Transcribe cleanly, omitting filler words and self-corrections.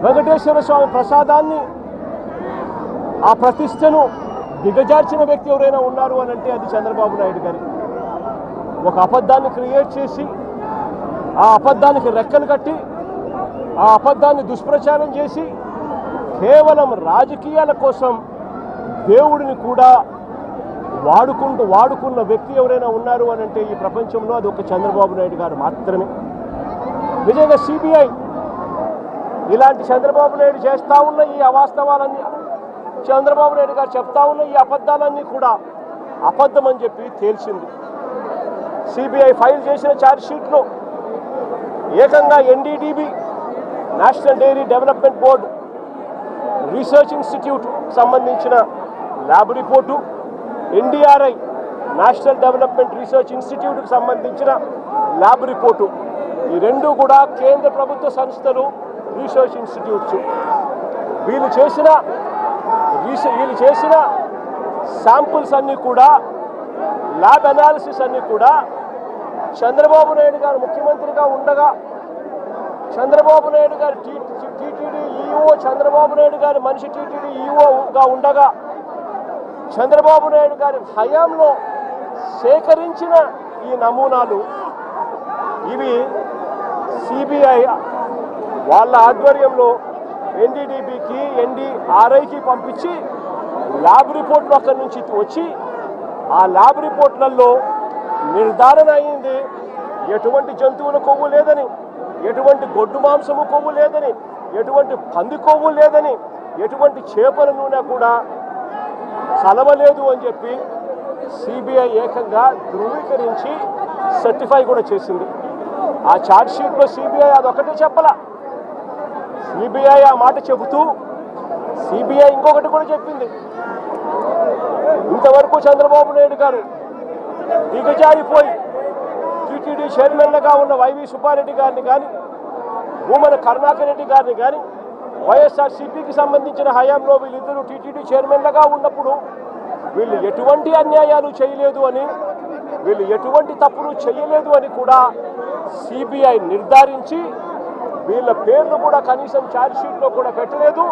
వెంకటేశ్వర స్వామి ప్రసాదాన్ని ఆ ప్రతిష్టను దిగజార్చిన వ్యక్తి ఎవరైనా ఉన్నారు అని అంటే అది చంద్రబాబు నాయుడు గారి. ఒక అబద్ధాన్ని క్రియేట్ చేసి ఆ అబద్ధానికి రెక్కలు కట్టి ఆ అబద్ధాన్ని దుష్ప్రచారం చేసి కేవలం రాజకీయాల కోసం దేవుడిని కూడా వాడుకున్న వ్యక్తి ఎవరైనా ఉన్నారు అని అంటే ఈ ప్రపంచంలో అది ఒక చంద్రబాబు నాయుడు గారు మాత్రమే. నిజంగా సిబిఐ ఇలాంటి చంద్రబాబు నాయుడు చేస్తూ ఉన్న ఈ అవాస్తవాలన్నీ, చంద్రబాబు నాయుడు గారు చెప్తా ఉన్న ఈ అబద్ధాలన్నీ కూడా అబద్ధం అని చెప్పి తేల్చింది. సిబిఐ ఫైల్ చేసిన ఛార్జ్షీట్లో ఏకంగా NDDB national dairy development board research institute సంబంధించిన lab report, NDRI national development research ఇన్స్టిట్యూట్కి సంబంధించిన ల్యాబ్ రిపోర్టు, ఈ రెండు కూడా కేంద్ర ప్రభుత్వ సంస్థలు, రీసెర్చ్ ఇన్స్టిట్యూట్స్. వీళ్ళు చేసిన శాంపుల్స్ అన్నీ కూడా, ల్యాబ్ అనాలిసిస్ అన్నీ కూడా చంద్రబాబు నాయుడు గారు ముఖ్యమంత్రిగా ఉండగా, చంద్రబాబు నాయుడు గారు టీటీడీ ఈఓ, చంద్రబాబు నాయుడు గారి మనిషి టీటీడీ ఈఓగా ఉండగా చంద్రబాబు నాయుడు గారి హయాంలో సేకరించిన ఈ నమూనాలు ఇవి సిబిఐ వాళ్ళ ఆధ్వర్యంలో ఎన్డీడీబీకి ఎన్డీఆర్ఐకి పంపించి ల్యాబ్ రిపోర్ట్లు అక్కడి నుంచి వచ్చి ఆ ల్యాబ్ రిపోర్ట్లలో నిర్ధారణ అయింది ఎటువంటి జంతువుల కొవ్వు లేదని, ఎటువంటి గొడ్డు మాంసము కొవ్వు లేదని, ఎటువంటి పంది కొవ్వు లేదని, ఎటువంటి చేపల నూనె కూడా చలవలేదు అని చెప్పి సిబిఐ ఏకంగా ధృవీకరించి సర్టిఫై కూడా చేసింది. ఆ ఛార్జ్షీట్లో సిబిఐ అదొకటే చెప్పలా. సిబిఐ ఆ మాట చెబుతూ సిబిఐ ఇంకొకటి కూడా చెప్పింది, ఇంతవరకు చంద్రబాబు నాయుడు గారు దిగజారిపోయి టీటీడీ చైర్మన్లుగా ఉన్న వైవి సుబ్బారెడ్డి గారిని కానీ, భూమన కరుణాకర్ రెడ్డి గారిని కానీ, వైఎస్ఆర్సీపీకి సంబంధించిన హయాంలో వీళ్ళిద్దరూ టీటీడీ చైర్మన్లుగా ఉన్నప్పుడు వీళ్ళు ఎటువంటి అన్యాయాలు చేయలేదు అని, వీళ్ళు ఎటువంటి తప్పులు చేయలేదు అని కూడా సిబిఐ నిర్ధారించి వీళ్ళ పేర్లు కూడా కనీసం ఛార్జ్షీట్లో కూడా పెట్టలేదు.